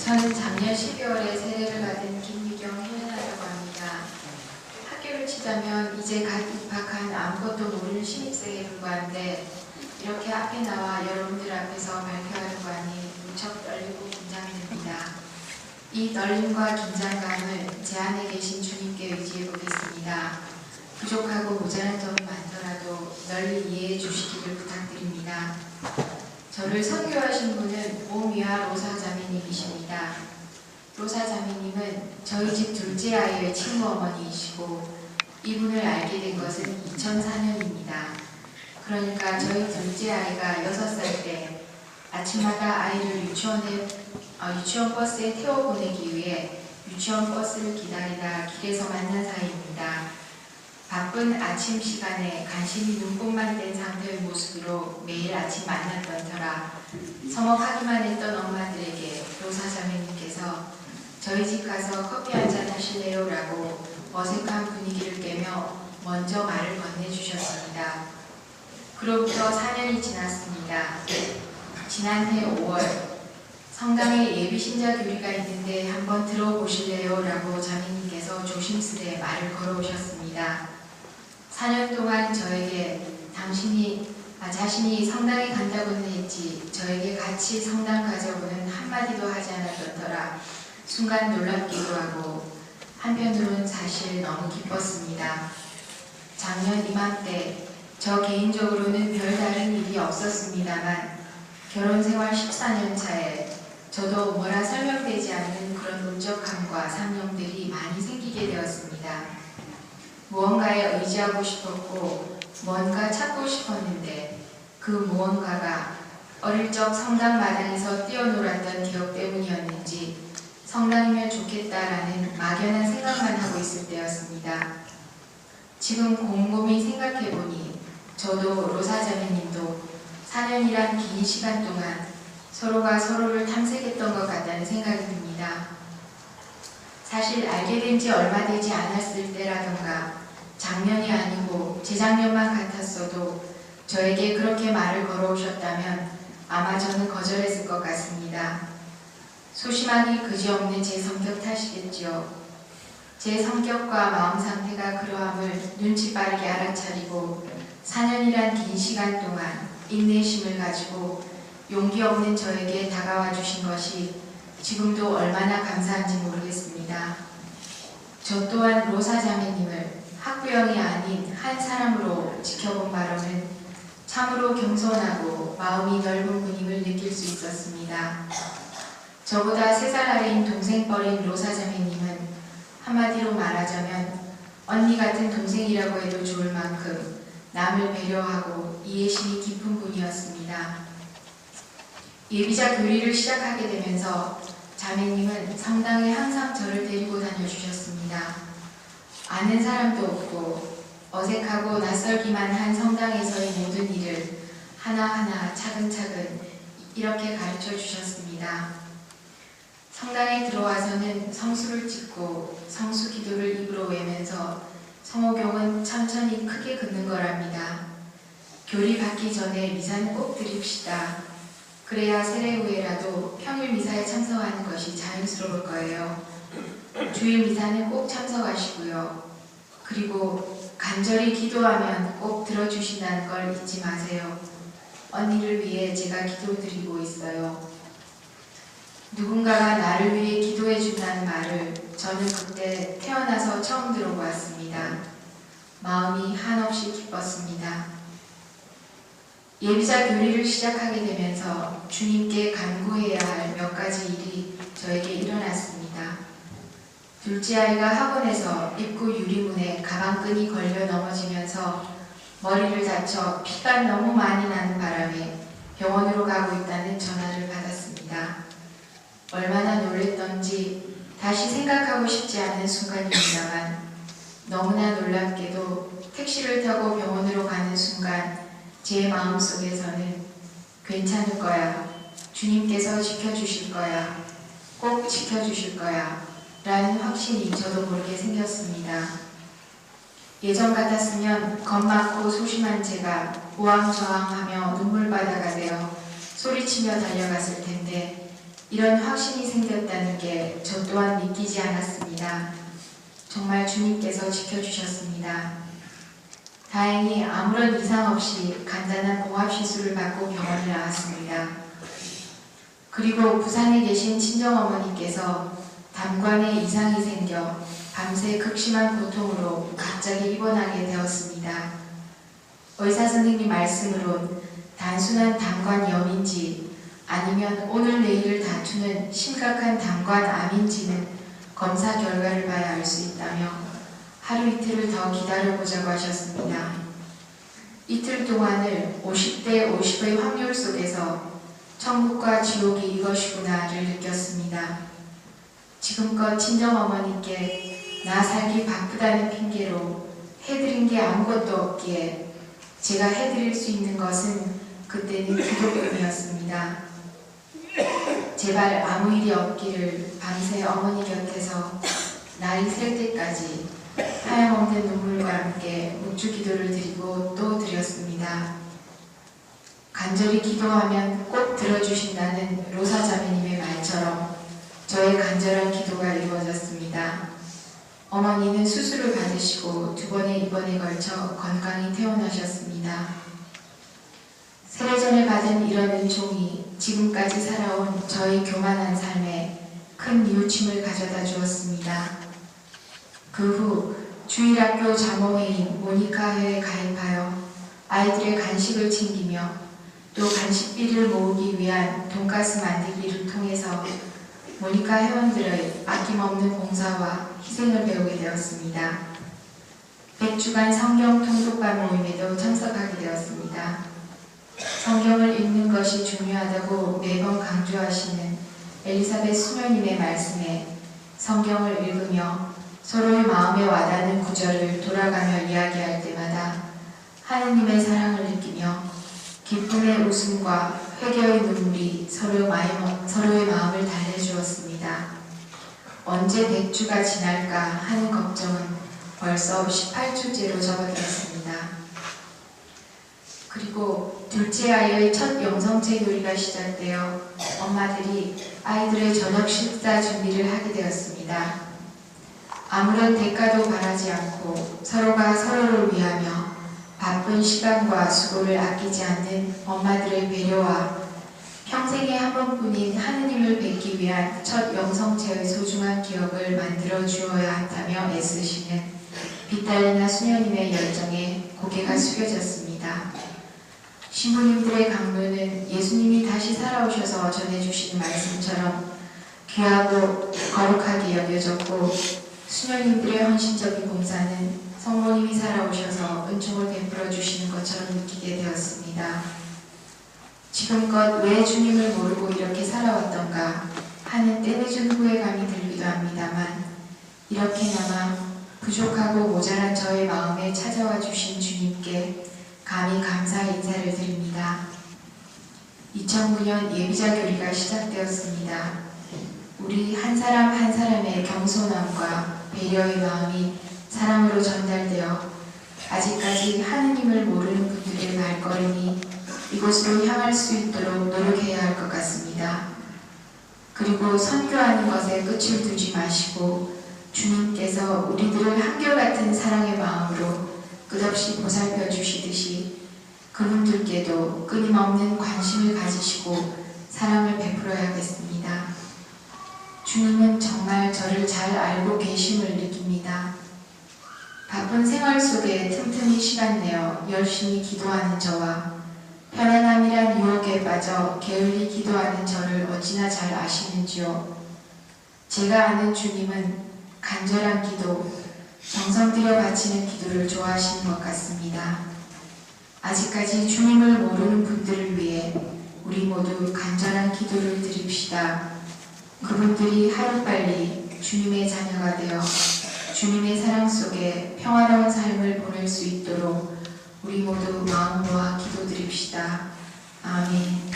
저는 작년 12월에 세례를 받은 김미경 혜연이라고 합니다. 학교를 치자면 이제 갓 입학한 아무것도 모르는 신입생에 불과한데 이렇게 앞에 나와 여러분들 앞에서 발표하는 거니 무척 떨리고 긴장됩니다. 이 떨림과 긴장감을 제 안에 계신 주님께 의지해 보겠습니다. 부족하고 모자란 점이 많더라도 널리 이해해 주시기를 부탁드립니다. 저를 선교하신 분은 오미아 로사 자매님이십니다. 로사 자매님은 저희 집 둘째 아이의 친구 어머니이시고 이분을 알게 된 것은 2004년입니다. 그러니까 저희 둘째 아이가 6살 때 아침마다 아이를 유치원 버스에 태워보내기 위해 유치원 버스를 기다리다 길에서 만난 사이입니다. 바쁜 아침 시간에 간신히 눈곱만 뗀 상태의 모습으로 매일 아침 만났던 터라 서먹하기만 했던 엄마들에게 로사 자매님께서 저희 집 가서 커피 한잔 하실래요? 라고 어색한 분위기를 깨며 먼저 말을 건네주셨습니다. 그로부터 4년이 지났습니다. 지난해 5월 성당에 예비신자 교리가 있는데 한번 들어보실래요? 라고 자매님께서 조심스레 말을 걸어오셨습니다. 4년 동안 저에게 자신이 성당에 간다고는 했지 저에게 같이 성당 가자고는 한마디도 하지 않았던 터라 순간 놀랍기도 하고 한편으로는 사실 너무 기뻤습니다. 작년 이맘때 저 개인적으로는 별다른 일이 없었습니다만 결혼생활 14년 차에 저도 뭐라 설명되지 않는 그런 울적함과 상념들이 많이 생기게 되었습니다. 무언가에 의지하고 싶었고 뭔가 찾고 싶었는데 그 무언가가 어릴 적 성당 마당에서 뛰어놀았던 기억 때문이었는지 성당이면 좋겠다라는 막연한 생각만 하고 있을 때였습니다. 지금 곰곰이 생각해보니 저도 로사 자매님도 4년이란 긴 시간 동안 서로가 서로를 탐색했던 것 같다는 생각이 듭니다. 사실 알게 된 지 얼마 되지 않았을 때라던가 작년이 아니고 재작년만 같았어도 저에게 그렇게 말을 걸어오셨다면 아마 저는 거절했을 것 같습니다. 소심하기 그지없는 제 성격 탓이겠지요. 제 성격과 마음 상태가 그러함을 눈치 빠르게 알아차리고 4년이란 긴 시간 동안 인내심을 가지고 용기 없는 저에게 다가와 주신 것이 지금도 얼마나 감사한지 모르겠습니다. 저 또한 로사 자매님을 학부형이 아닌 한 사람으로 지켜본 바로는 참으로 겸손하고 마음이 넓은 분임을 느낄 수 있었습니다. 저보다 3살 아래인 동생뻘인 로사 자매님은 한마디로 말하자면 언니 같은 동생이라고 해도 좋을 만큼 남을 배려하고 이해심이 깊은 분이었습니다. 예비자 교리를 시작하게 되면서 자매님은 성당에 항상 저를 데리고 다녀주셨습니다. 아는 사람도 없고 어색하고 낯설기만 한 성당에서의 모든 일을 하나하나 차근차근 이렇게 가르쳐 주셨습니다. 성당에 들어와서는 성수를 찍고 성수 기도를 입으로 외면서 성호경은 천천히 크게 긋는 거랍니다. 교리 받기 전에 미사는 꼭 드립시다. 그래야 세례 후에라도 평일 미사에 참석하는 것이 자연스러울 거예요. 주일 미사는 꼭 참석하시고요. 그리고 간절히 기도하면 꼭 들어주신다는 걸 잊지 마세요. 언니를 위해 제가 기도드리고 있어요. 누군가가 나를 위해 기도해 준다는 말을 저는 그때 태어나서 처음 들어보았습니다. 마음이 한없이 기뻤습니다. 예비자 교리를 시작하게 되면서 주님께 간구해야 할 몇 가지 일이 저에게 일어났습니다. 둘째 아이가 학원에서 입구 유리문에 가방끈이 걸려 넘어지면서 머리를 다쳐 피가 너무 많이 나는 바람에 병원으로 가고 있다는 전화를 받았습니다. 얼마나 놀랬던지 다시 생각하고 싶지 않은 순간입니다만 너무나 놀랍게도 택시를 타고 병원으로 가는 순간 제 마음속에서는 괜찮을 거야, 주님께서 지켜주실 거야, 꼭 지켜주실 거야 라는 확신이 저도 모르게 생겼습니다. 예전 같았으면 겁 많고 소심한 제가 우왕좌왕하며 눈물바다가 되어 소리치며 달려갔을 텐데 이런 확신이 생겼다는 게 저 또한 믿기지 않았습니다. 정말 주님께서 지켜주셨습니다. 다행히 아무런 이상 없이 간단한 봉합시술을 받고 병원을 나왔습니다. 그리고 부산에 계신 친정어머니께서 담관에 이상이 생겨 밤새 극심한 고통으로 갑자기 입원하게 되었습니다. 의사선생님 말씀으론 단순한 담관염인지 아니면 오늘 내일을 다투는 심각한 담관암인지는 검사 결과를 봐야 알 수 있다며 하루 이틀을 더 기다려보자고 하셨습니다. 이틀 동안을 50대 50의 확률 속에서 천국과 지옥이 이것이구나를 느꼈습니다. 지금껏 친정어머니께 나 살기 바쁘다는 핑계로 해드린 게 아무것도 없기에 제가 해드릴 수 있는 것은 그때는 기도뿐이었습니다. 제발 아무 일이 없기를 밤새 어머니 곁에서 날이 셀 때까지 하염없는 눈물과 함께 묵주 기도를 드리고 또 드렸습니다. 간절히 기도하면 꼭 들어주신다는 로사 자매님의 말처럼 저의 간절한 기도가 이루어졌습니다. 어머니는 수술을 받으시고 2번의 입원에 걸쳐 건강히 퇴원하셨습니다. 세례전에 받은 이런 은총이 지금까지 살아온 저의 교만한 삶에 큰 뉘우침을 가져다 주었습니다. 그 후 주일학교 자모회인 모니카회에 가입하여 아이들의 간식을 챙기며 또 간식비를 모으기 위한 돈가스 만들기를 통해서 모니카 회원들의 아낌없는 봉사와 희생을 배우게 되었습니다. 100주간 성경 통독반 모임에도 참석하게 되었습니다. 성경을 읽는 것이 중요하다고 매번 강조하시는 엘리사벳 수녀님의 말씀에 성경을 읽으며 서로의 마음에 와닿는 구절을 돌아가며 이야기할 때마다 하느님의 사랑을 느끼며 기쁨의 웃음과 회개의 눈물이 서로의 마음을 달래주었습니다. 언제 100주가 지날까 하는 걱정은 벌써 18주째로 접어들었습니다. 그리고 둘째 아이의 첫 영성체 요리가 시작되어 엄마들이 아이들의 저녁 식사 준비를 하게 되었습니다. 아무런 대가도 바라지 않고 서로가 서로를 위하며 바쁜 시간과 수고를 아끼지 않는 엄마들의 배려와 평생에 한 번뿐인 하느님을 뵙기 위한 첫 영성체의 소중한 기억을 만들어 주어야 한다며 애쓰시는 비탈리나 수녀님의 열정에 고개가 숙여졌습니다. 신부님들의 강론은 예수님이 다시 살아오셔서 전해주신 말씀처럼 귀하고 거룩하게 여겨졌고 수녀님들의 헌신적인 봉사는 성모님이 살아오셔서 은총을 베풀어 주시는 것처럼 느끼게 되었습니다. 지금껏 왜 주님을 모르고 이렇게 살아왔던가 하는 때늦은 후회감이 들기도 합니다만 이렇게나마 부족하고 모자란 저의 마음에 찾아와 주신 주님께 감히 감사 인사를 드립니다. 2009년 예비자 교리가 시작되었습니다. 우리 한 사람 한 사람의 겸손함과 배려의 마음이 사랑으로 전달되어 아직까지 하느님을 모르는 분들의 발걸음이 이곳으로 향할 수 있도록 노력해야 할 것 같습니다. 그리고 선교하는 것에 끝을 두지 마시고 주님께서 우리들을 한결같은 사랑의 마음으로 끝없이 보살펴 주시듯이 그분들께도 끊임없는 관심을 가지시고 사랑을 베풀어야겠습니다. 주님은 정말 저를 잘 알고 계심을 느낍니다. 바쁜 생활 속에 틈틈이 시간 내어 열심히 기도하는 저와 편안함이란 유혹에 빠져 게을리 기도하는 저를 어찌나 잘 아시는지요. 제가 아는 주님은 간절한 기도, 정성 들여 바치는 기도를 좋아하시는 것 같습니다. 아직까지 주님을 모르는 분들을 위해 우리 모두 간절한 기도를 드립시다. 그분들이 하루빨리 주님의 자녀가 되어 주님의 사랑 속에 평화로운 삶을 보낼 수 있도록 우리 모두 마음 모아 기도드립시다. 아멘.